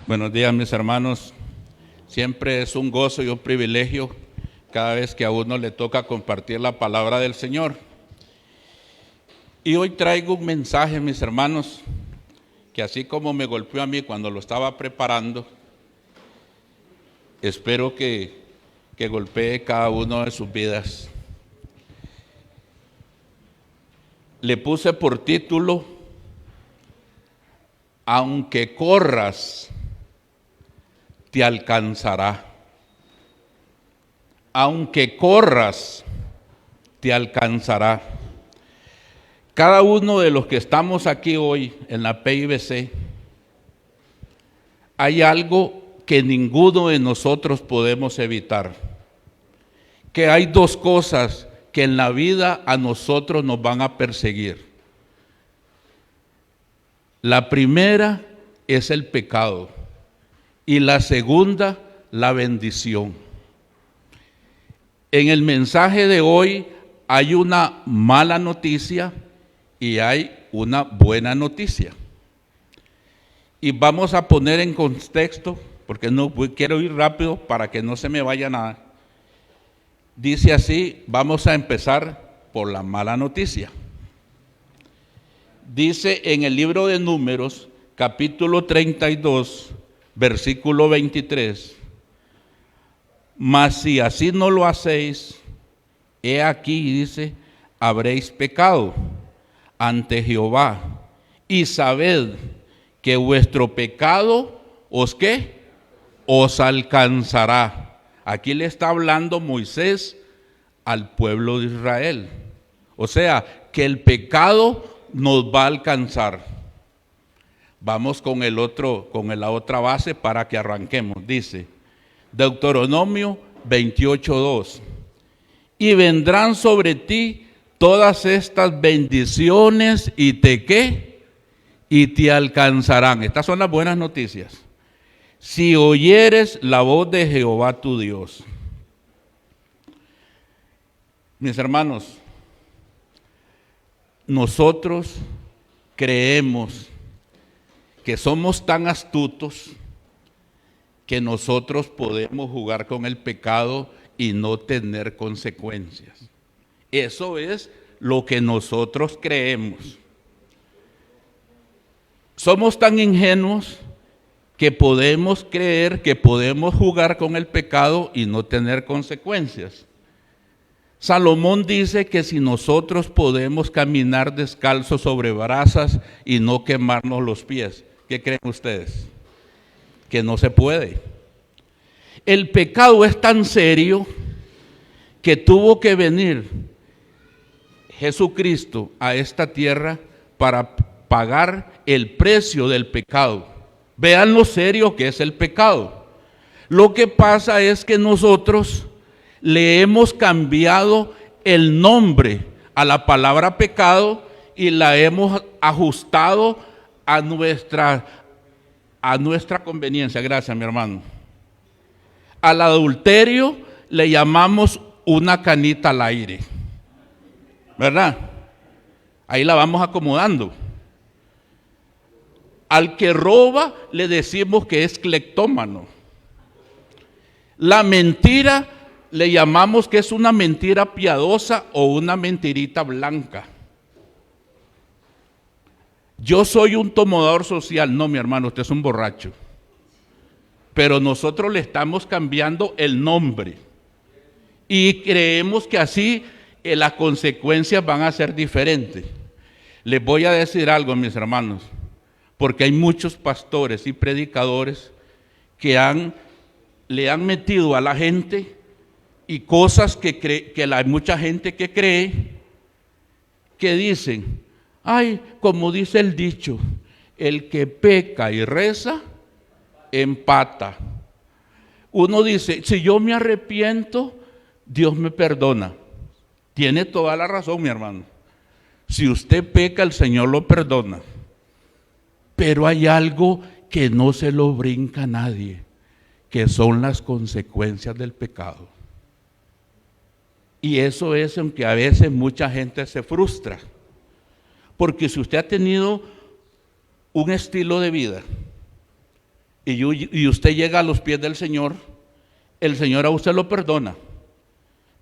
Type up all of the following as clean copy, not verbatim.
Buenos días, mis hermanos. Siempre es un gozo y un privilegio cada vez que a uno le toca compartir la palabra del Señor. Y hoy traigo un mensaje, mis hermanos, que así como me golpeó a mí cuando lo estaba preparando, espero que golpee cada uno de sus vidas. Le puse por título: aunque corras, te alcanzará. Aunque corras, te alcanzará. Cada uno de los que estamos aquí hoy en la PIBC, hay algo que ninguno de nosotros podemos evitar. Que hay dos cosas que en la vida a nosotros nos van a perseguir. La primera es el pecado y la segunda, la bendición. En el mensaje de hoy hay una mala noticia y hay una buena noticia. Y vamos a poner en contexto, porque no quiero ir rápido para que no se me vaya nada. Dice así, vamos a empezar por la mala noticia. Dice en el libro de Números, capítulo 32, versículo 23, mas si así no lo hacéis, he aquí, dice, habréis pecado ante Jehová, y sabed que vuestro pecado, ¿os qué? Os alcanzará. Aquí le está hablando Moisés al pueblo de Israel. O sea, que el pecado nos va a alcanzar. Vamos con la otra base para que arranquemos. Dice, Deuteronomio 28:2. Y vendrán sobre ti todas estas bendiciones y te alcanzarán. Estas son las buenas noticias. Si oyeres la voz de Jehová tu Dios. Mis hermanos, nosotros creemos que somos tan astutos que nosotros podemos jugar con el pecado y no tener consecuencias. Eso es lo que nosotros creemos. Somos tan ingenuos que podemos creer que podemos jugar con el pecado y no tener consecuencias. Salomón dice que si nosotros podemos caminar descalzos sobre brasas y no quemarnos los pies, ¿qué creen ustedes? Que no se puede. El pecado es tan serio que tuvo que venir Jesucristo a esta tierra para pagar el precio del pecado. Vean lo serio que es el pecado. Lo que pasa es que nosotros le hemos cambiado el nombre a la palabra pecado y la hemos ajustado a nuestra conveniencia. Gracias, mi hermano. Al adulterio le llamamos una canita al aire, ¿verdad? Ahí la vamos acomodando. Al que roba le decimos que es cleptómano. La mentira le llamamos que es una mentira piadosa o una mentirita blanca. Yo soy un tomador social. No, mi hermano, usted es un borracho. Pero nosotros le estamos cambiando el nombre. Y creemos que así las consecuencias van a ser diferentes. Les voy a decir algo, mis hermanos, porque hay muchos pastores y predicadores que le han metido a la gente y cosas que hay mucha gente que cree, que dicen, ay, como dice el dicho, el que peca y reza, empata. Uno dice, si yo me arrepiento, Dios me perdona. Tiene toda la razón, mi hermano. Si usted peca, el Señor lo perdona. Pero hay algo que no se lo brinca a nadie, que son las consecuencias del pecado. Y eso es en que a veces mucha gente se frustra. Porque si usted ha tenido un estilo de vida y usted llega a los pies del Señor, el Señor a usted lo perdona.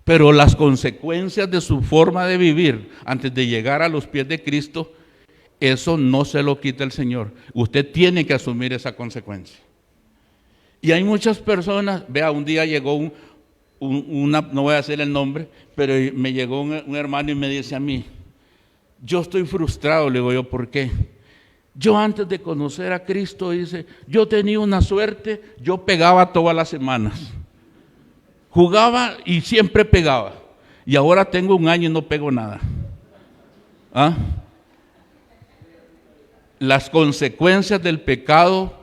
Pero las consecuencias de su forma de vivir antes de llegar a los pies de Cristo, eso no se lo quita el Señor. Usted tiene que asumir esa consecuencia. Y hay muchas personas, vea, un día llegó no voy a decir el nombre, pero me llegó un hermano y me dice a mí, yo estoy frustrado. Le digo yo, ¿por qué? Yo antes de conocer a Cristo, dice, yo tenía una suerte, yo pegaba todas las semanas. Jugaba y siempre pegaba. Y ahora tengo un año y no pego nada. ¿Ah? Las consecuencias del pecado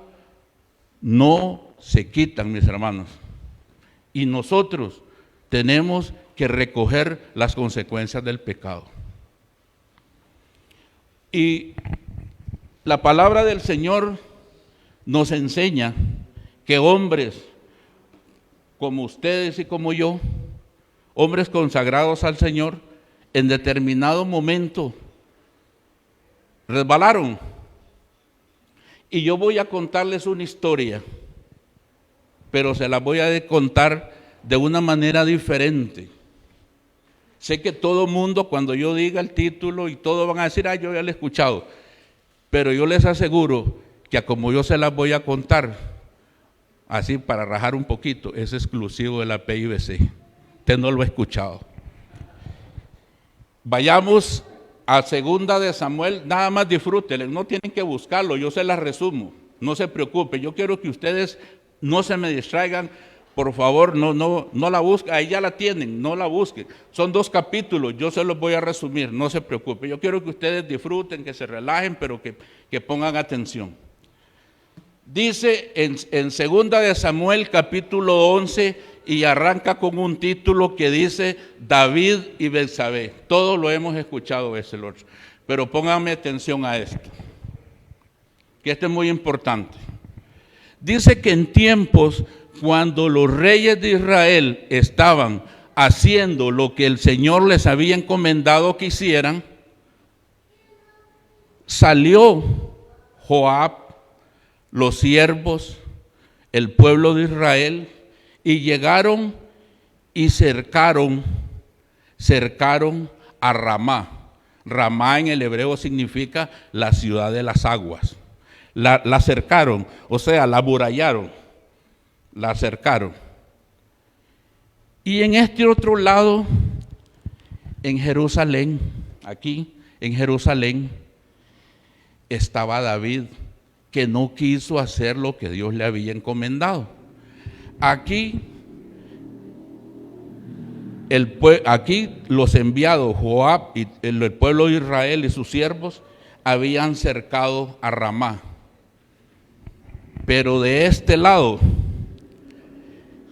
no se quitan, mis hermanos. Y nosotros tenemos que recoger las consecuencias del pecado. Y la palabra del Señor nos enseña que hombres como ustedes y como yo, hombres consagrados al Señor, en determinado momento resbalaron. Y yo voy a contarles una historia, pero se la voy a contar de una manera diferente. Sé que todo mundo, cuando yo diga el título y todos van a decir, yo ya lo he escuchado, pero yo les aseguro que como yo se las voy a contar, así para rajar un poquito, es exclusivo de la PIBC. Usted no lo ha escuchado. Vayamos a 2 de Samuel, nada más disfrútenlo, no tienen que buscarlo, yo se las resumo, no se preocupe. Yo quiero que ustedes no se me distraigan, por favor, no la busquen, ahí ya la tienen, no la busquen. Son 2 capítulos, yo se los voy a resumir, no se preocupe. Yo quiero que ustedes disfruten, que se relajen, pero que pongan atención. Dice en 2 de Samuel capítulo 11 y arranca con un título que dice David y Betsabé. Todos lo hemos escuchado ese otro, pero pónganme atención a esto, que esto es muy importante. Dice que en tiempos cuando los reyes de Israel estaban haciendo lo que el Señor les había encomendado que hicieran, salió Joab, los siervos, el pueblo de Israel, y llegaron y cercaron a Ramá. Ramá en el hebreo significa la ciudad de las aguas. La cercaron, o sea, la amurallaron, la cercaron. Y en este otro lado, en Jerusalén, aquí en Jerusalén, estaba David, que no quiso hacer lo que Dios le había encomendado. Aquí los enviados, Joab y el pueblo de Israel y sus siervos, habían cercado a Ramá. Pero de este lado,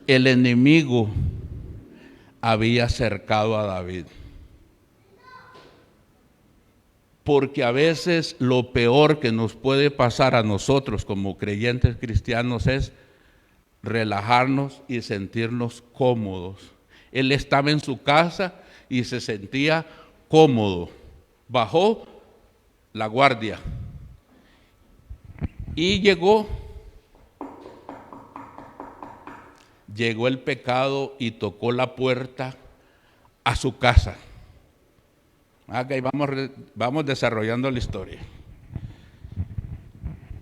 el enemigo había cercado a David. Porque a veces lo peor que nos puede pasar a nosotros como creyentes cristianos es relajarnos y sentirnos cómodos. Él estaba en su casa y se sentía cómodo. Bajó la guardia y llegó el pecado y tocó la puerta a su casa. Okay, vamos desarrollando la historia.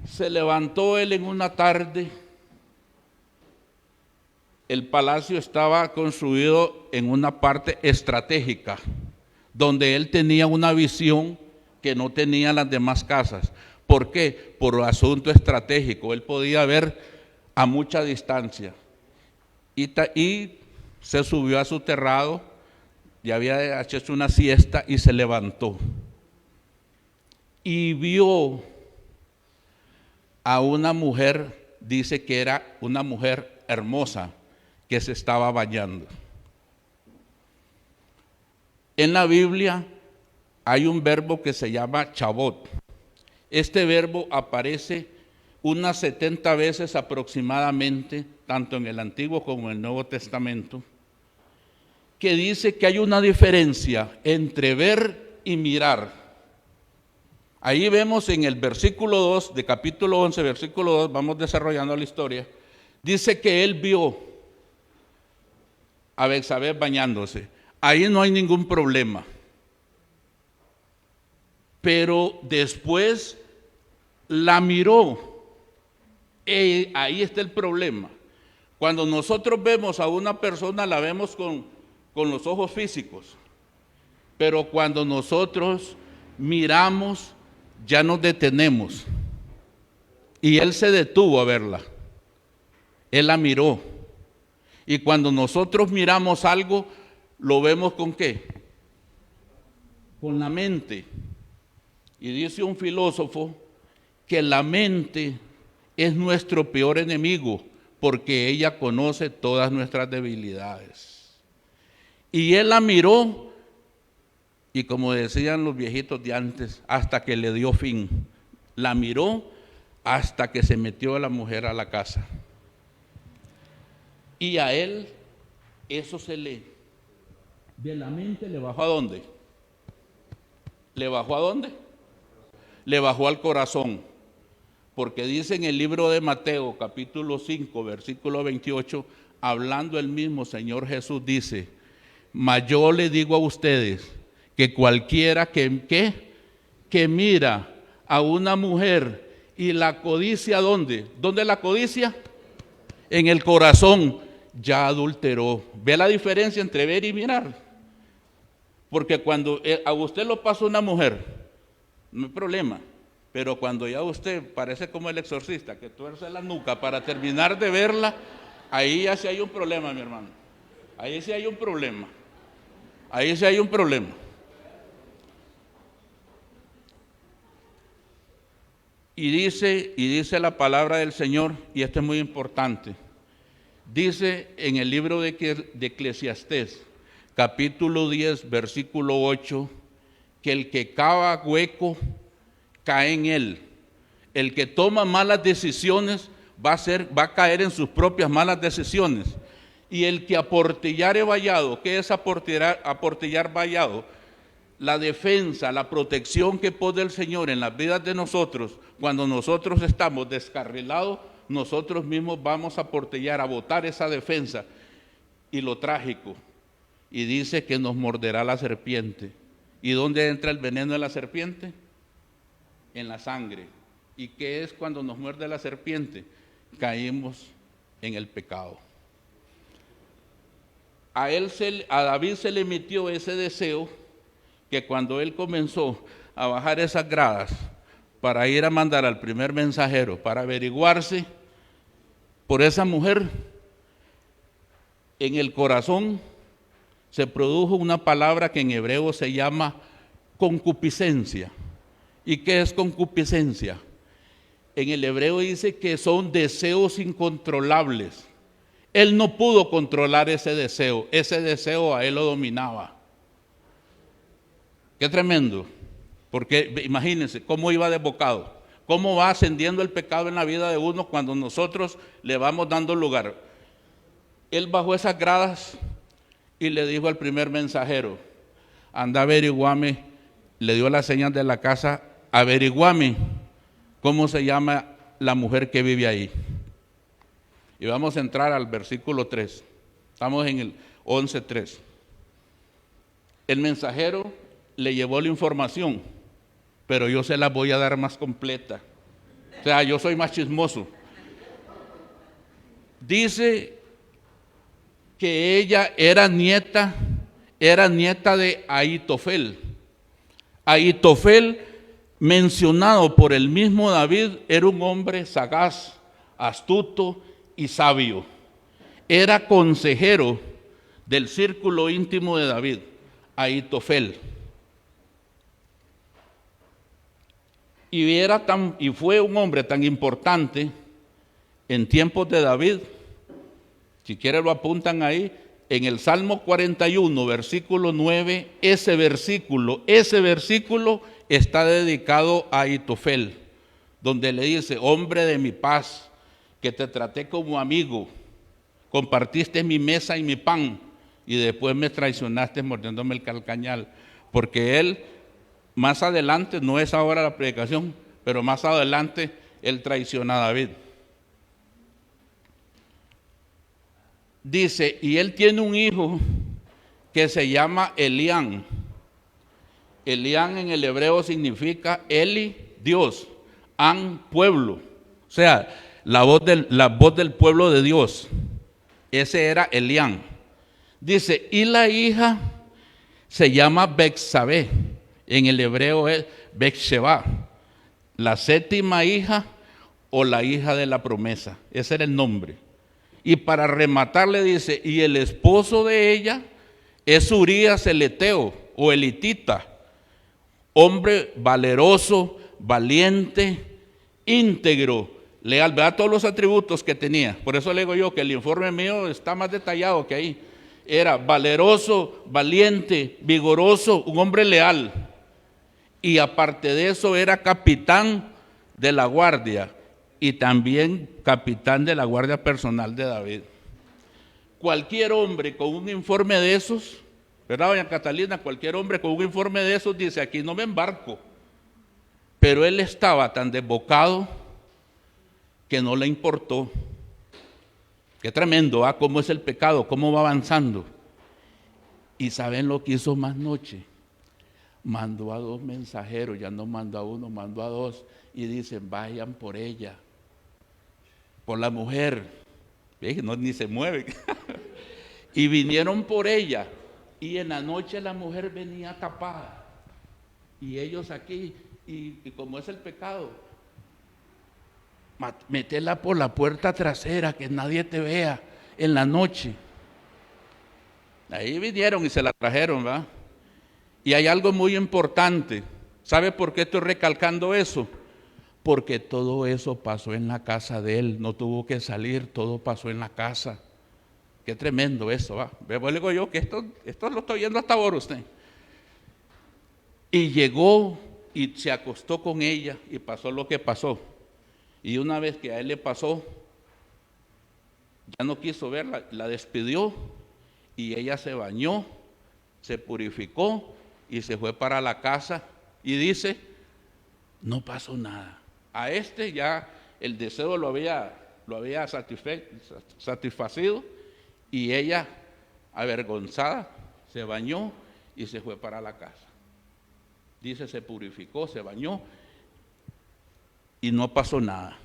Se levantó él en una tarde. El palacio estaba construido en una parte estratégica, donde él tenía una visión que no tenían las demás casas. ¿Por qué? Por asunto estratégico. Él podía ver a mucha distancia. Y se subió a su terrado. Ya había hecho una siesta y se levantó y vio a una mujer, dice que era una mujer hermosa, que se estaba bañando. En la Biblia hay un verbo que se llama chabot. Este verbo aparece unas 70 veces aproximadamente, tanto en el Antiguo como en el Nuevo Testamento, que dice que hay una diferencia entre ver y mirar. Ahí vemos en el versículo 2 de capítulo 11, versículo 2, vamos desarrollando la historia. Dice que él vio a Betsabé bañándose. Ahí no hay ningún problema. Pero después la miró. Ahí está el problema. Cuando nosotros vemos a una persona, la vemos con los ojos físicos. Pero cuando nosotros miramos, ya nos detenemos. Y él se detuvo a verla. Él la miró. Y cuando nosotros miramos algo, lo vemos ¿con qué? Con la mente. Y dice un filósofo que la mente es nuestro peor enemigo, porque ella conoce todas nuestras debilidades. Y él la miró, y como decían los viejitos de antes, hasta que le dio fin. La miró hasta que se metió la mujer a la casa. Y a él eso se le, de la mente le bajó ¿a dónde? ¿Le bajó a dónde? Le bajó al corazón. Porque dice en el libro de Mateo, capítulo 5, versículo 28, hablando el mismo Señor Jesús, dice: mas yo le digo a ustedes que cualquiera que mira a una mujer y la codicia, ¿dónde? ¿Dónde la codicia? En el corazón. Ya adulteró. ¿Ve la diferencia entre ver y mirar? Porque cuando a usted lo pasa una mujer, no hay problema. Pero cuando ya usted parece como el exorcista, que tuerce la nuca para terminar de verla, ahí ya sí hay un problema, mi hermano. Ahí sí hay un problema. Ahí sí hay un problema. Y dice la palabra del Señor, y esto es muy importante. Dice en el libro de Eclesiastés, capítulo 10, versículo 8, que el que cava hueco cae en él. El que toma malas decisiones va a caer en sus propias malas decisiones. Y el que aportillare vallado, ¿qué es aportillar vallado? La defensa, la protección que pone el Señor en las vidas de nosotros, cuando nosotros estamos descarrilados, nosotros mismos vamos a aportillar, a botar esa defensa. Y lo trágico, y dice que nos morderá la serpiente. ¿Y dónde entra el veneno de la serpiente? En la sangre. ¿Y qué es cuando nos muerde la serpiente? Caímos en el pecado. A David se le metió ese deseo, que cuando él comenzó a bajar esas gradas para ir a mandar al primer mensajero para averiguarse por esa mujer, en el corazón se produjo una palabra que en hebreo se llama concupiscencia. ¿Y qué es concupiscencia? En el hebreo dice que son deseos incontrolables. Él no pudo controlar ese deseo a él lo dominaba. Qué tremendo, porque imagínense cómo iba desbocado, cómo va ascendiendo el pecado en la vida de uno cuando nosotros le vamos dando lugar. Él bajó esas gradas y le dijo al primer mensajero: anda, averiguame, le dio las señas de la casa, averiguame cómo se llama la mujer que vive ahí. Y vamos a entrar al versículo 3, estamos en el 11:3. El mensajero le llevó la información, pero yo se la voy a dar más completa. O sea, yo soy más chismoso. Dice que ella era nieta de Ahitofel. Ahitofel, mencionado por el mismo David, era un hombre sagaz, astuto y sabio. Era consejero del círculo íntimo de David, Ahitofel. Y fue un hombre tan importante en tiempos de David. Si quieren lo apuntan ahí, en el Salmo 41, versículo 9, ese versículo está dedicado a Ahitofel, donde le dice: hombre de mi paz, que te traté como amigo, compartiste mi mesa y mi pan, y después me traicionaste mordiéndome el calcañal. Porque él Más adelante, no es ahora la predicación, pero más adelante él traiciona a David. Dice, y él tiene un hijo que se llama Elián. Elián en el hebreo significa Eli, Dios, An, pueblo. O sea, la voz del pueblo de Dios. Ese era Elián. Dice, y la hija se llama Betsabé. En el hebreo es Betsheba, la séptima hija o la hija de la promesa. Ese era el nombre. Y para rematarle dice, y el esposo de ella es Urías el Eteo o el hitita, hombre valeroso, valiente, íntegro, leal. Vea todos los atributos que tenía. Por eso le digo yo que el informe mío está más detallado que ahí. Era valeroso, valiente, vigoroso, un hombre leal. Y aparte de eso era capitán de la guardia y también capitán de la guardia personal de David. Cualquier hombre con un informe de esos, ¿verdad, doña Catalina? Cualquier hombre con un informe de esos dice, aquí no me embarco. Pero él estaba tan desbocado que no le importó. Qué tremendo, ¿ah? Cómo es el pecado, cómo va avanzando. ¿Y saben lo que hizo más noche? Mandó a 2 mensajeros, ya no mandó a 1, mandó a 2, y dicen, vayan por ella, por la mujer. No, ni se mueve. Y vinieron por ella, y en la noche la mujer venía tapada, y ellos aquí, y como es el pecado, métela por la puerta trasera, que nadie te vea en la noche. Ahí vinieron y se la trajeron, ¿verdad? Y hay algo muy importante. ¿Sabe por qué estoy recalcando eso? Porque todo eso pasó en la casa de él, no tuvo que salir, todo pasó en la casa. Qué tremendo eso, ¿va? Le digo yo que esto lo estoy viendo hasta ahora usted. Y llegó y se acostó con ella y pasó lo que pasó. Y una vez que a él le pasó, ya no quiso verla, la despidió y ella se bañó, se purificó y se fue para la casa y dice, no pasó nada. A este ya el deseo lo había satisfacido y ella, avergonzada, se bañó y se fue para la casa. Dice, se purificó, se bañó y no pasó nada.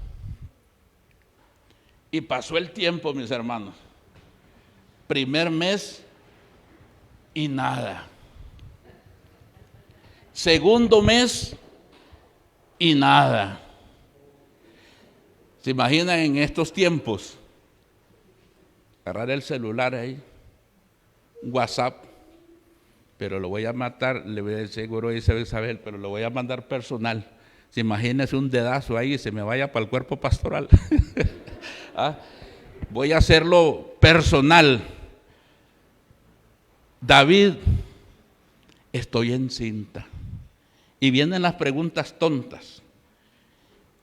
Y pasó el tiempo, mis hermanos. Primer mes y nada. Segundo mes y nada. ¿Se imaginan en estos tiempos? Agarrar el celular ahí, WhatsApp, pero lo voy a matar, le voy a decir, seguro dice Isabel, pero lo voy a mandar personal. ¿Se imagínense un dedazo ahí y se me vaya para el cuerpo pastoral? ¿Ah? Voy a hacerlo personal. David, estoy encinta. Y vienen las preguntas tontas.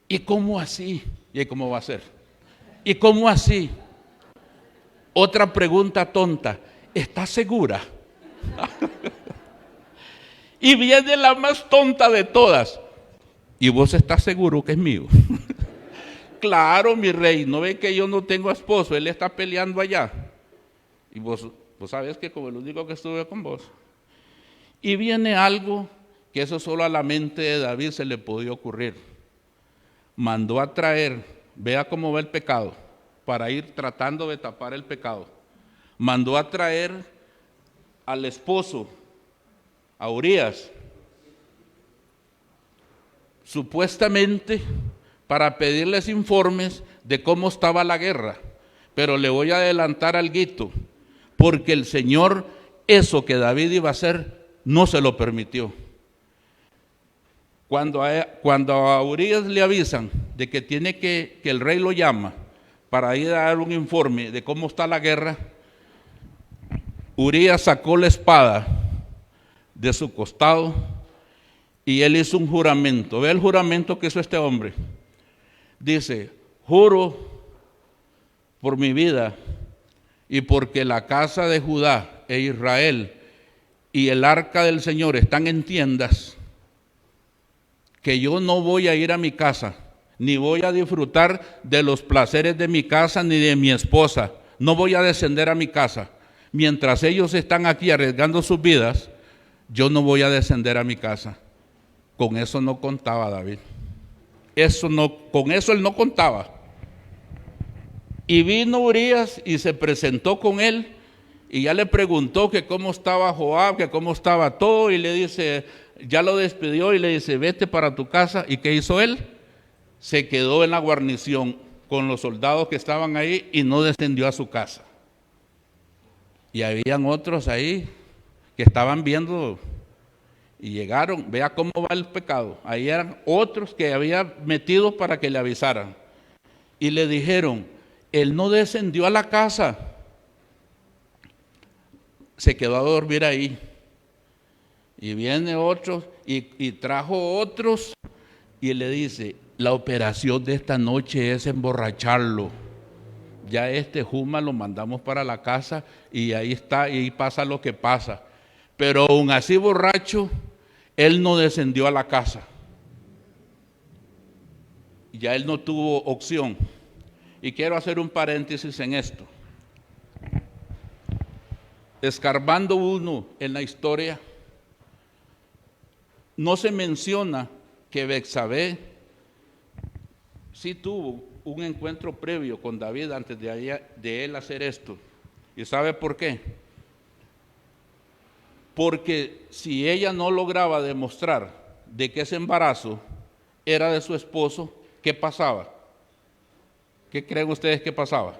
¿Y cómo así? ¿Y cómo va a ser? ¿Y cómo así? Otra pregunta tonta. ¿Estás segura? Y viene la más tonta de todas. ¿Y vos estás seguro que es mío? Claro, mi rey, ¿no ve que yo no tengo esposo? Él está peleando allá. Y vos sabes que como el único que estuve con vos. Y viene algo que eso solo a la mente de David se le podía ocurrir. Mandó a traer, vea cómo va el pecado, para ir tratando de tapar el pecado. Mandó a traer al esposo, a Urías, supuestamente para pedirles informes de cómo estaba la guerra. Pero le voy a adelantar alguito, porque el Señor, eso que David iba a hacer, no se lo permitió. Cuando a Urías le avisan de que tiene que el rey lo llama para ir a dar un informe de cómo está la guerra, Urías sacó la espada de su costado y él hizo un juramento. Ve el juramento que hizo este hombre. Dice, juro por mi vida y porque la casa de Judá e Israel y el arca del Señor están en tiendas, que yo no voy a ir a mi casa, ni voy a disfrutar de los placeres de mi casa ni de mi esposa. No voy a descender a mi casa. Mientras ellos están aquí arriesgando sus vidas, yo no voy a descender a mi casa. Con eso no contaba David. Con eso él no contaba. Y vino Urías y se presentó con él y ya le preguntó que cómo estaba Joab, que cómo estaba todo, y le dice, ya lo despidió y le dice, vete para tu casa. ¿Y qué hizo él? Se quedó en la guarnición con los soldados que estaban ahí y no descendió a su casa. Y habían otros ahí que estaban viendo y llegaron, vea cómo va el pecado. Ahí eran otros que había metido para que le avisaran. Y le dijeron, él no descendió a la casa, se quedó a dormir ahí. Y viene otro y trajo otros y le dice, la operación de esta noche es emborracharlo. Ya Juma lo mandamos para la casa y ahí está, y ahí pasa lo que pasa. Pero aún así borracho, él no descendió a la casa. Ya él no tuvo opción. Y quiero hacer un paréntesis en esto. Escarbando uno en la historia, no se menciona que Betsabé sí tuvo un encuentro previo con David antes de él hacer esto. ¿Y sabe por qué? Porque si ella no lograba demostrar de que ese embarazo era de su esposo, ¿qué pasaba? ¿Qué creen ustedes que pasaba?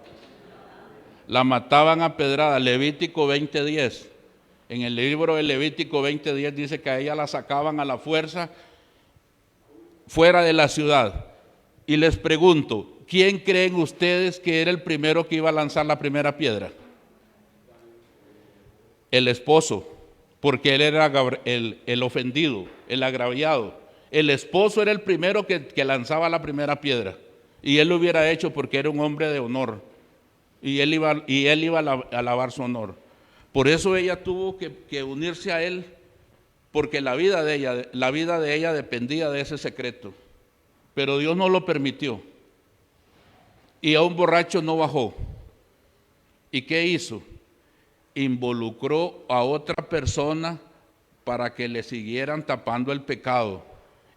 La mataban a pedrada. Levítico 20:10. En el libro de Levítico 20:10 dice que a ella la sacaban a la fuerza fuera de la ciudad. Y les pregunto, ¿quién creen ustedes que era el primero que iba a lanzar la primera piedra? El esposo, porque él era el ofendido, el agraviado. El esposo era el primero que lanzaba la primera piedra. Y él lo hubiera hecho porque era un hombre de honor. Y él iba a lavar su honor. Por eso ella tuvo que unirse a él, porque la vida de ella dependía de ese secreto. Pero Dios no lo permitió. Y a un borracho no bajó. ¿Y qué hizo? Involucró a otra persona para que le siguieran tapando el pecado.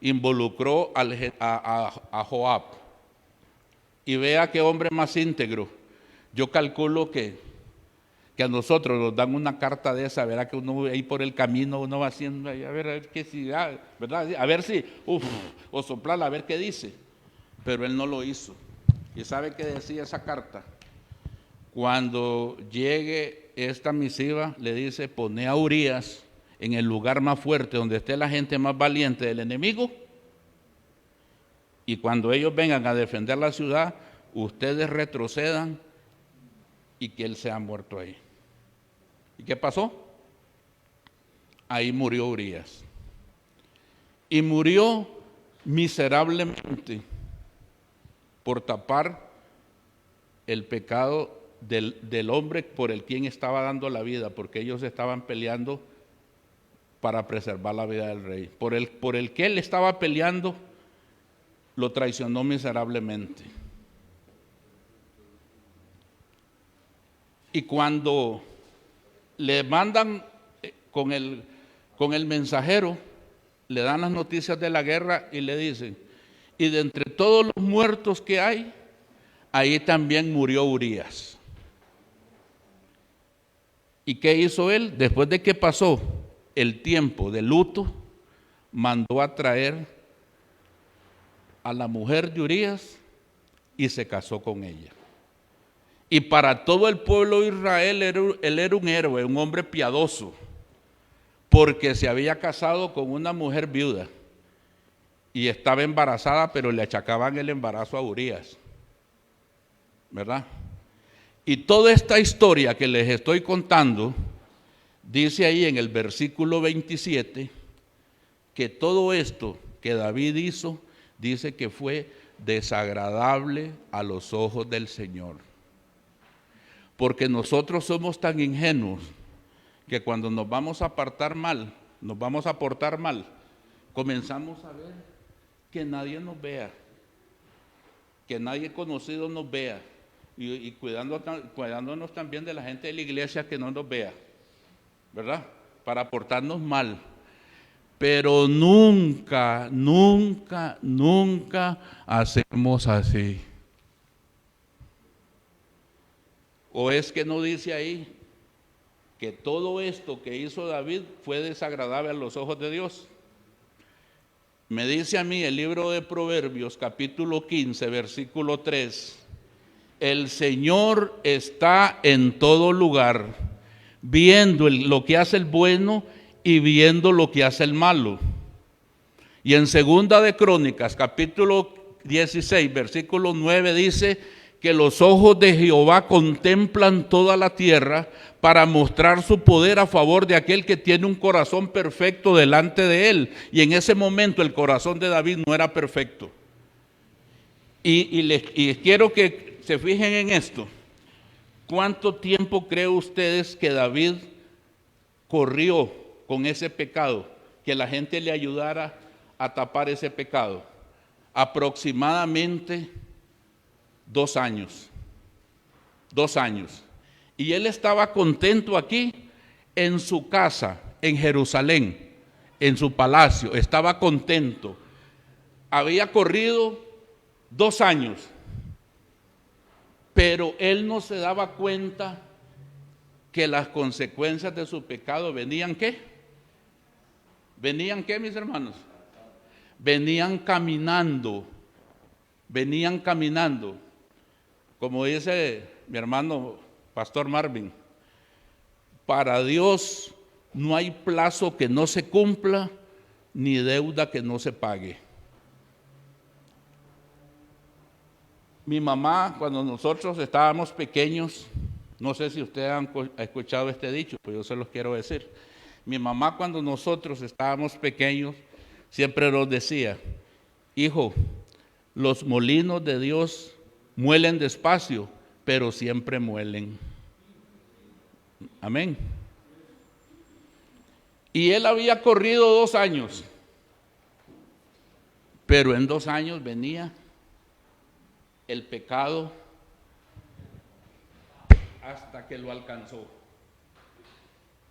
Involucró a Joab. Y vea qué hombre más íntegro. Yo calculo que a nosotros nos dan una carta de esa, verá que uno ahí por el camino uno va haciendo, a ver qué si, ¿verdad? A ver si, o soplarla, a ver qué dice. Pero él no lo hizo. ¿Y sabe qué decía esa carta? Cuando llegue esta misiva, le dice, pone a Urías en el lugar más fuerte, donde esté la gente más valiente del enemigo, y cuando ellos vengan a defender la ciudad, ustedes retrocedan y que él sea muerto ahí. ¿Y qué pasó? Ahí murió Urías. Y murió miserablemente por tapar el pecado del hombre por el quien estaba dando la vida, porque ellos estaban peleando para preservar la vida del rey. Por el que él estaba peleando, lo traicionó miserablemente. Y cuando le mandan con el mensajero, le dan las noticias de la guerra y le dicen, y de entre todos los muertos que hay, ahí también murió Urías. ¿Y qué hizo él? Después de que pasó el tiempo de luto, mandó a traer a la mujer de Urías y se casó con ella. Y para todo el pueblo de Israel él era un héroe, un hombre piadoso, porque se había casado con una mujer viuda y estaba embarazada, pero le achacaban el embarazo a Urías, ¿verdad? Y toda esta historia que les estoy contando, dice ahí en el versículo 27, que todo esto que David hizo, dice que fue desagradable a los ojos del Señor. Porque nosotros somos tan ingenuos que cuando nos vamos a portar mal, comenzamos a ver que nadie nos vea, que nadie conocido nos vea, y cuidándonos también de la gente de la iglesia que no nos vea, ¿verdad? Para portarnos mal. Pero nunca, nunca, nunca hacemos así. ¿O es que no dice ahí que todo esto que hizo David fue desagradable a los ojos de Dios? Me dice a mí el libro de Proverbios, capítulo 15, versículo 3, el Señor está en todo lugar, viendo lo que hace el bueno y viendo lo que hace el malo. Y en Segunda de Crónicas, capítulo 16, versículo 9, dice que los ojos de Jehová contemplan toda la tierra para mostrar su poder a favor de aquel que tiene un corazón perfecto delante de él. Y en ese momento el corazón de David no era perfecto. Y quiero que se fijen en esto. ¿Cuánto tiempo creen ustedes que David corrió con ese pecado? Que la gente le ayudara a tapar ese pecado. Aproximadamente 2 años. 2 años. Y él estaba contento aquí en su casa, en Jerusalén, en su palacio. Estaba contento. Había corrido 2 años. Pero él no se daba cuenta que las consecuencias de su pecado venían ¿qué? ¿Venían qué, mis hermanos? Venían caminando. Venían caminando. Como dice mi hermano Pastor Marvin, para Dios no hay plazo que no se cumpla, ni deuda que no se pague. Mi mamá, cuando nosotros estábamos pequeños, no sé si ustedes han escuchado este dicho, pues yo se los quiero decir. Mi mamá, cuando nosotros estábamos pequeños, siempre nos decía: hijo, los molinos de Dios muelen despacio, pero siempre muelen. Amén. Y él había corrido 2 años, pero en 2 años venía el pecado hasta que lo alcanzó.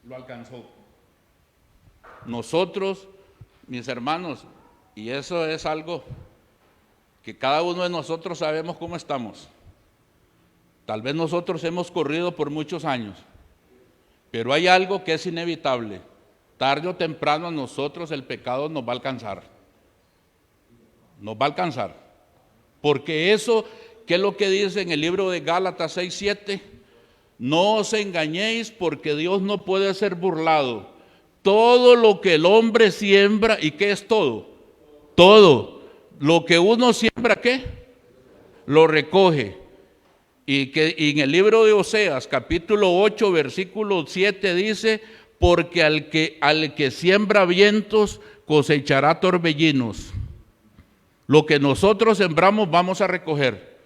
Lo alcanzó. Nosotros, mis hermanos, y eso es algo que cada uno de nosotros sabemos cómo estamos. Tal vez nosotros hemos corrido por muchos años, pero hay algo que es inevitable. Tarde o temprano a nosotros el pecado nos va a alcanzar. Nos va a alcanzar. Porque eso, ¿qué es lo que dice en el libro de Gálatas 6:7? No os engañéis, porque Dios no puede ser burlado. Todo lo que el hombre siembra, ¿y qué es todo? Todo. Lo que uno siembra, ¿qué? Lo recoge. Y en el libro de Oseas, capítulo 8, versículo 7 dice: porque al que siembra vientos cosechará torbellinos. Lo que nosotros sembramos vamos a recoger.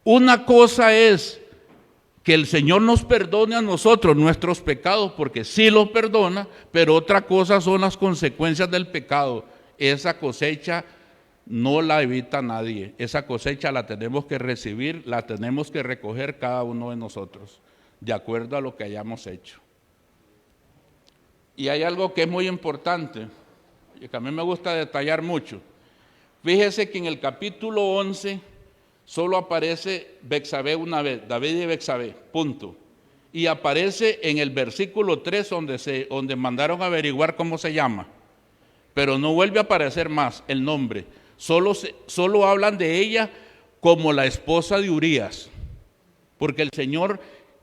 Una cosa es que el Señor nos perdone a nosotros nuestros pecados, porque sí los perdona, pero otra cosa son las consecuencias del pecado. Esa cosecha no la evita nadie. Esa cosecha la tenemos que recibir, la tenemos que recoger cada uno de nosotros, de acuerdo a lo que hayamos hecho. Y hay algo que es muy importante, y que a mí me gusta detallar mucho. Fíjese que en el capítulo 11 solo aparece Betsabé una vez, David y Betsabé, punto. Y aparece en el versículo 3 donde mandaron a averiguar cómo se llama. Pero no vuelve a aparecer más el nombre. Solo hablan de ella como la esposa de Urías. Porque el Señor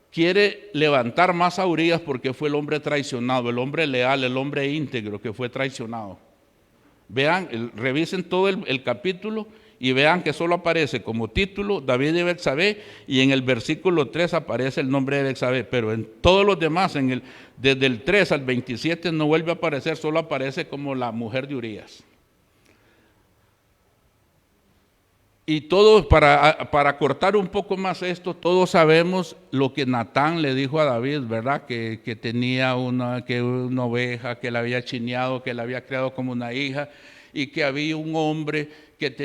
quiere levantar más a Urías porque fue el hombre traicionado, el hombre leal, el hombre íntegro que fue traicionado. Vean, revisen todo el capítulo y vean que solo aparece como título David y Betsabé, y en el versículo 3 aparece el nombre de Betsabé, pero en todos los demás, desde el 3 al 27 no vuelve a aparecer, solo aparece como la mujer de Urías. Y todos, para cortar un poco más esto, todos sabemos lo que Natán le dijo a David, ¿verdad? Que tenía una oveja, que la había chineado, que la había criado como una hija, y que había un hombre que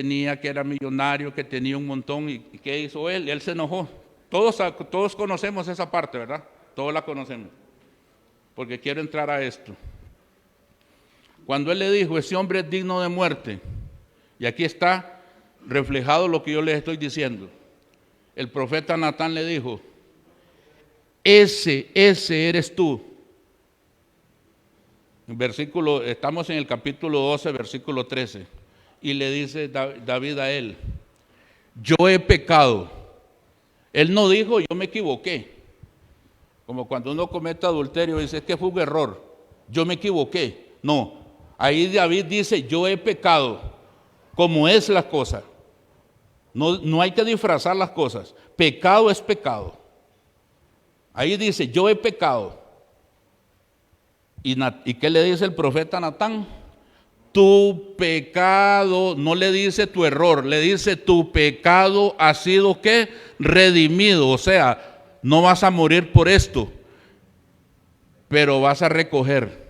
era millonario, que tenía un montón. ¿Y qué hizo él? Él se enojó. Todos conocemos esa parte, ¿verdad? Todos la conocemos. Porque quiero entrar a esto. Cuando él le dijo, ese hombre es digno de muerte, y aquí está reflejado lo que yo les estoy diciendo. El profeta Natán le dijo, ese eres tú. Estamos en el capítulo 12, versículo 13, y le dice David a él, yo he pecado. Él no dijo, yo me equivoqué. Como cuando uno comete adulterio, dice, es que fue un error, yo me equivoqué. No, ahí David dice, yo he pecado, como es la cosa. No hay que disfrazar las cosas. Pecado es pecado. Ahí dice, yo he pecado. ¿Y qué le dice el profeta Natán? Tu pecado, no le dice tu error, le dice tu pecado ha sido ¿qué? Redimido. O sea, no vas a morir por esto, pero vas a recoger.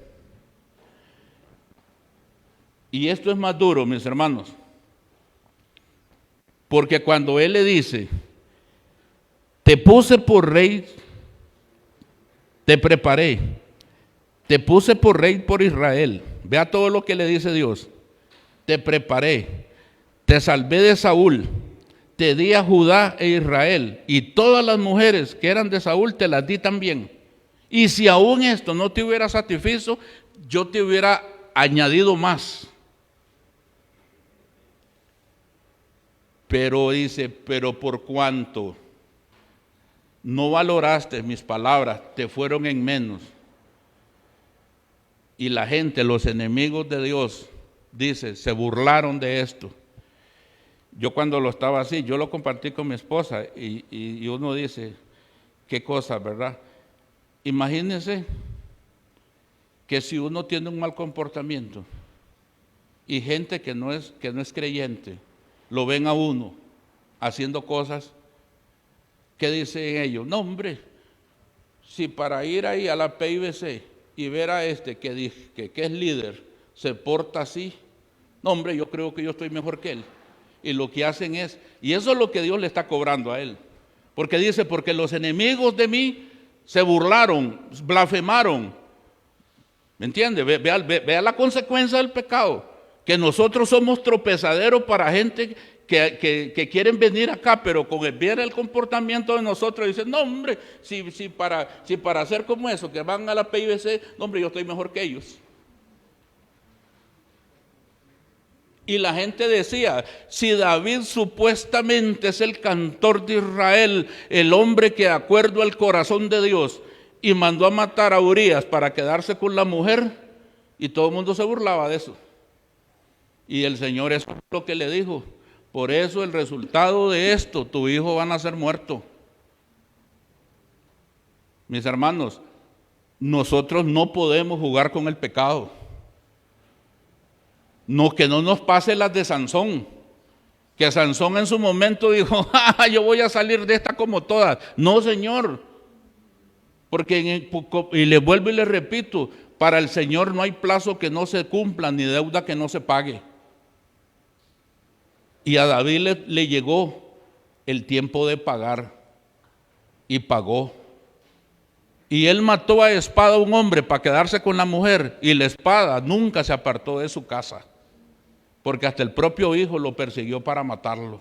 Y esto es más duro, mis hermanos, porque cuando él le dice, te puse por rey, te preparé, te puse por rey por Israel. Vea todo lo que le dice Dios. Te preparé, te salvé de Saúl, te di a Judá e Israel, y todas las mujeres que eran de Saúl te las di también. Y si aún esto no te hubiera satisfecho, yo te hubiera añadido más. Pero dice, pero por cuanto no valoraste mis palabras, te fueron en menos. Y la gente, los enemigos de Dios, dice, se burlaron de esto. Yo cuando lo estaba así, yo lo compartí con mi esposa y uno dice, qué cosa, ¿verdad? Imagínense que si uno tiene un mal comportamiento y gente que no es creyente, lo ven a uno haciendo cosas, ¿qué dicen ellos? No, hombre, si para ir ahí a la PIBC y ver a este que es líder, se porta así, no, hombre, yo creo que yo estoy mejor que él. Y lo que hacen es, y eso es lo que Dios le está cobrando a él, porque dice, porque los enemigos de mí se burlaron, blasfemaron. ¿Me entiende? Vea la consecuencia del pecado, que nosotros somos tropezaderos para gente que quieren venir acá, pero con el comportamiento de nosotros, dicen, no, hombre, si para hacer como eso, que van a la PIBC, no, hombre, yo estoy mejor que ellos. Y la gente decía, si David supuestamente es el cantor de Israel, el hombre que de acuerdo al corazón de Dios, y mandó a matar a Urías para quedarse con la mujer, y todo el mundo se burlaba de eso. Y el Señor es lo que le dijo, por eso el resultado de esto, tu hijo va a nacer muerto. Mis hermanos, nosotros no podemos jugar con el pecado. No, que no nos pase las de Sansón, que Sansón en su momento dijo, yo voy a salir de esta como todas. No, Señor, porque y le vuelvo y le repito, para el Señor no hay plazo que no se cumpla, ni deuda que no se pague. Y a David le llegó el tiempo de pagar, y pagó. Y él mató a espada a un hombre para quedarse con la mujer, y la espada nunca se apartó de su casa, porque hasta el propio hijo lo persiguió para matarlo.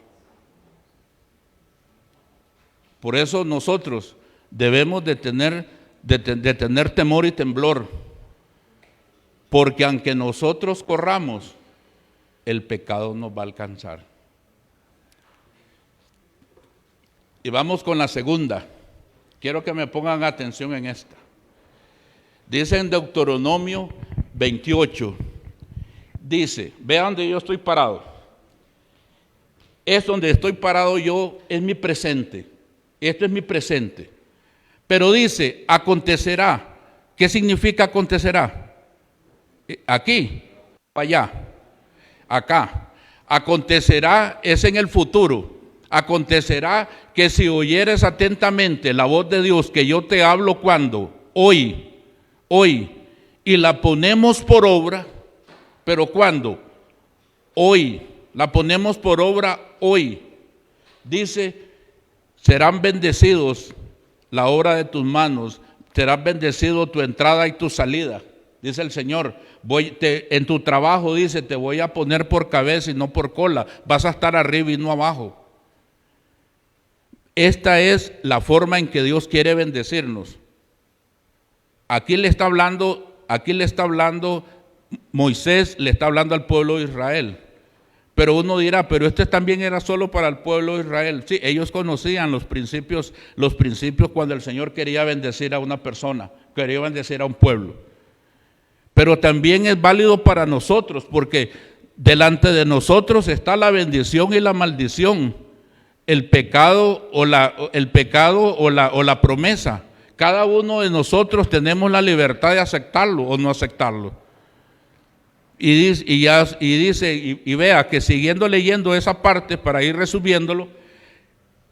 Por eso nosotros debemos de tener temor y temblor, porque aunque nosotros corramos, el pecado nos va a alcanzar. Y vamos con la segunda. Quiero que me pongan atención en esta. Dice en Deuteronomio 28, dice, vean donde yo estoy parado. Es donde estoy parado yo, es mi presente. Esto es mi presente. Pero dice, acontecerá. ¿Qué significa acontecerá? Aquí, allá, acá. Acontecerá es en el futuro. Acontecerá que si oyeres atentamente la voz de Dios que yo te hablo cuando, hoy, y la ponemos por obra, pero ¿cuándo? hoy, la ponemos por obra hoy. Dice, serán bendecidos la obra de tus manos, serán bendecido tu entrada y tu salida. Dice el Señor, en tu trabajo, dice, te voy a poner por cabeza y no por cola, vas a estar arriba y no abajo. Esta es la forma en que Dios quiere bendecirnos. Aquí le está hablando Moisés, le está hablando al pueblo de Israel. Pero uno dirá, pero este también era solo para el pueblo de Israel. Sí, ellos conocían los principios cuando el Señor quería bendecir a una persona, quería bendecir a un pueblo. Pero también es válido para nosotros, porque delante de nosotros está la bendición y la maldición, el pecado o la promesa. Cada uno de nosotros tenemos la libertad de aceptarlo o no aceptarlo. Y vea que siguiendo leyendo esa parte para ir resumiéndolo,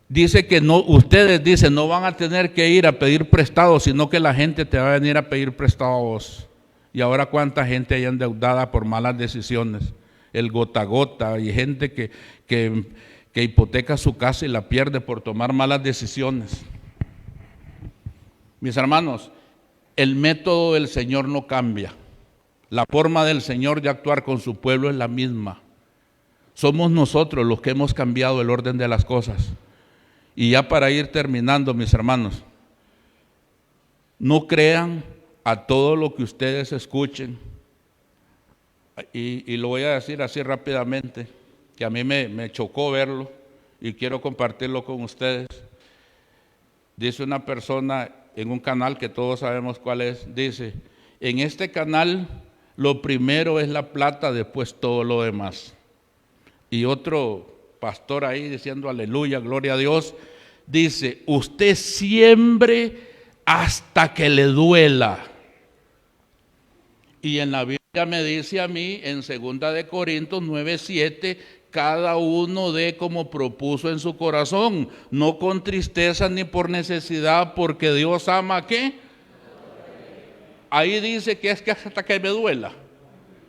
dice que ustedes no van a tener que ir a pedir prestado, sino que la gente te va a venir a pedir prestado a vos. Y ahora cuánta gente hay endeudada por malas decisiones, el gota a gota, y gente que hipoteca su casa y la pierde por tomar malas decisiones. Mis hermanos, el método del Señor no cambia. La forma del Señor de actuar con su pueblo es la misma. Somos nosotros los que hemos cambiado el orden de las cosas. Y ya para ir terminando, mis hermanos, no crean a todo lo que ustedes escuchen. Y lo voy a decir así rápidamente, que a mí me chocó verlo y quiero compartirlo con ustedes. Dice una persona en un canal que todos sabemos cuál es, dice, en este canal lo primero es la plata, después todo lo demás. Y otro pastor ahí diciendo aleluya, gloria a Dios, dice, usted siembre hasta que le duela. Y en la Biblia me dice a mí, en 2 de Corintios 9:7, cada uno dé como propuso en su corazón, no con tristeza ni por necesidad, porque Dios ama, ¿qué? Ahí dice que es que hasta que me duela.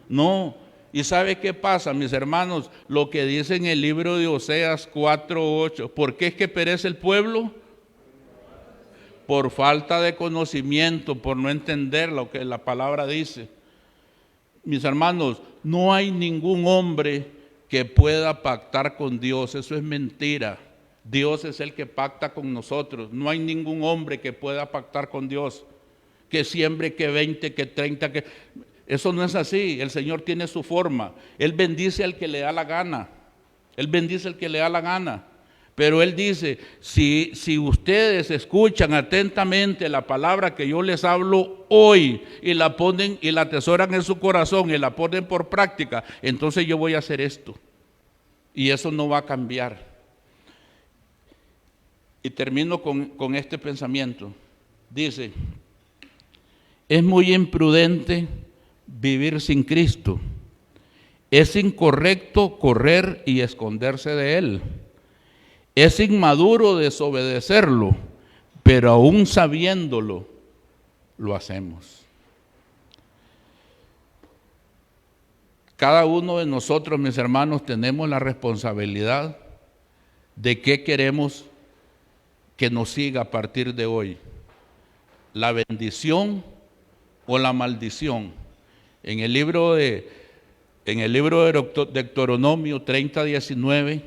No. ¿Y sabe qué pasa, mis hermanos? Lo que dice en el libro de Oseas 4:8. ¿Por qué es que perece el pueblo? Por falta de conocimiento, por no entender lo que la palabra dice. Mis hermanos, no hay ningún hombre que pueda pactar con Dios. Eso es mentira. Dios es el que pacta con nosotros. No hay ningún hombre que pueda pactar con Dios. Que siembre, que 20, que 30, que... Eso no es así. El Señor tiene su forma. Él bendice al que le da la gana. Él bendice al que le da la gana. Pero Él dice, si ustedes escuchan atentamente la palabra que yo les hablo hoy y la ponen y la atesoran en su corazón y la ponen por práctica, entonces yo voy a hacer esto. Y eso no va a cambiar. Y termino con este pensamiento. Dice, es muy imprudente vivir sin Cristo. Es incorrecto correr y esconderse de Él. Es inmaduro desobedecerlo, pero aún sabiéndolo, lo hacemos. Cada uno de nosotros, mis hermanos, tenemos la responsabilidad de qué queremos que nos siga a partir de hoy. La bendición o la maldición. En el libro de Deuteronomio 30:19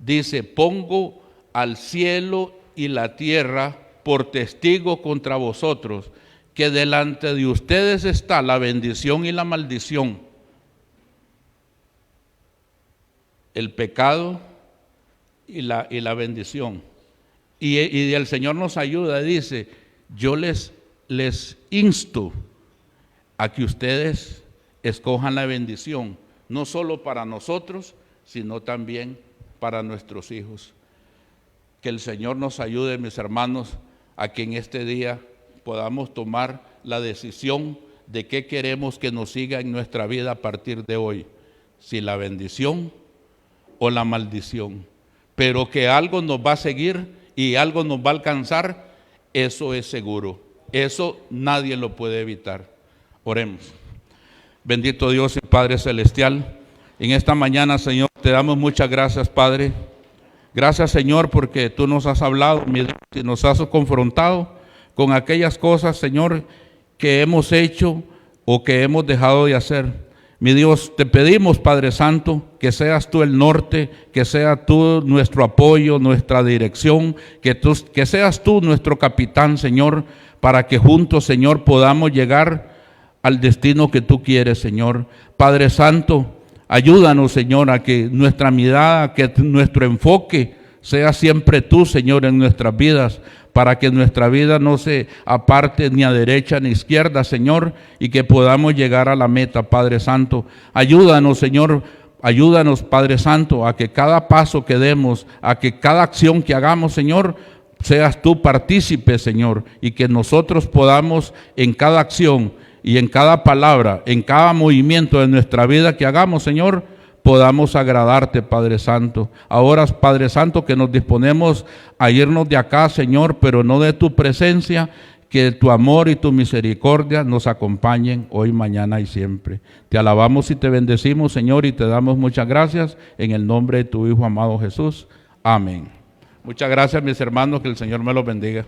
dice, pongo al cielo y la tierra por testigo contra vosotros, que delante de ustedes está la bendición y la maldición, el pecado y la bendición. Y el Señor nos ayuda, dice, yo les insto a que ustedes escojan la bendición, no solo para nosotros, sino también para nuestros hijos. Que el Señor nos ayude, mis hermanos, a que en este día podamos tomar la decisión de qué queremos que nos siga en nuestra vida a partir de hoy, si la bendición o la maldición. Pero que algo nos va a seguir y algo nos va a alcanzar, eso es seguro. Eso nadie lo puede evitar. Oremos. Bendito Dios y Padre Celestial, En esta mañana, Señor, te damos muchas gracias, Padre. Gracias, Señor, porque tú nos has hablado, mi Dios, y nos has confrontado con aquellas cosas, Señor, que hemos hecho o que hemos dejado de hacer. Mi Dios, te pedimos, Padre Santo, que seas tú el norte, que seas tú nuestro apoyo, nuestra dirección, que seas tú nuestro capitán, Señor, para que juntos, Señor, podamos llegar al destino que tú quieres, Señor. Padre Santo, ayúdanos, Señor, a que nuestra mirada, que nuestro enfoque sea siempre tú, Señor, en nuestras vidas, para que nuestra vida no se aparte ni a derecha ni a izquierda, Señor, y que podamos llegar a la meta, Padre Santo. Ayúdanos, Señor, ayúdanos, Padre Santo, a que cada paso que demos, a que cada acción que hagamos, Señor, seas tú partícipe, Señor, y que nosotros podamos en cada acción y en cada palabra, en cada movimiento de nuestra vida que hagamos, Señor, podamos agradarte, Padre Santo. Ahora, Padre Santo, que nos disponemos a irnos de acá, Señor, pero no de tu presencia, que tu amor y tu misericordia nos acompañen hoy, mañana y siempre. Te alabamos y te bendecimos, Señor, y te damos muchas gracias en el nombre de tu Hijo amado Jesús. Amén. Muchas gracias, mis hermanos, que el Señor me los bendiga.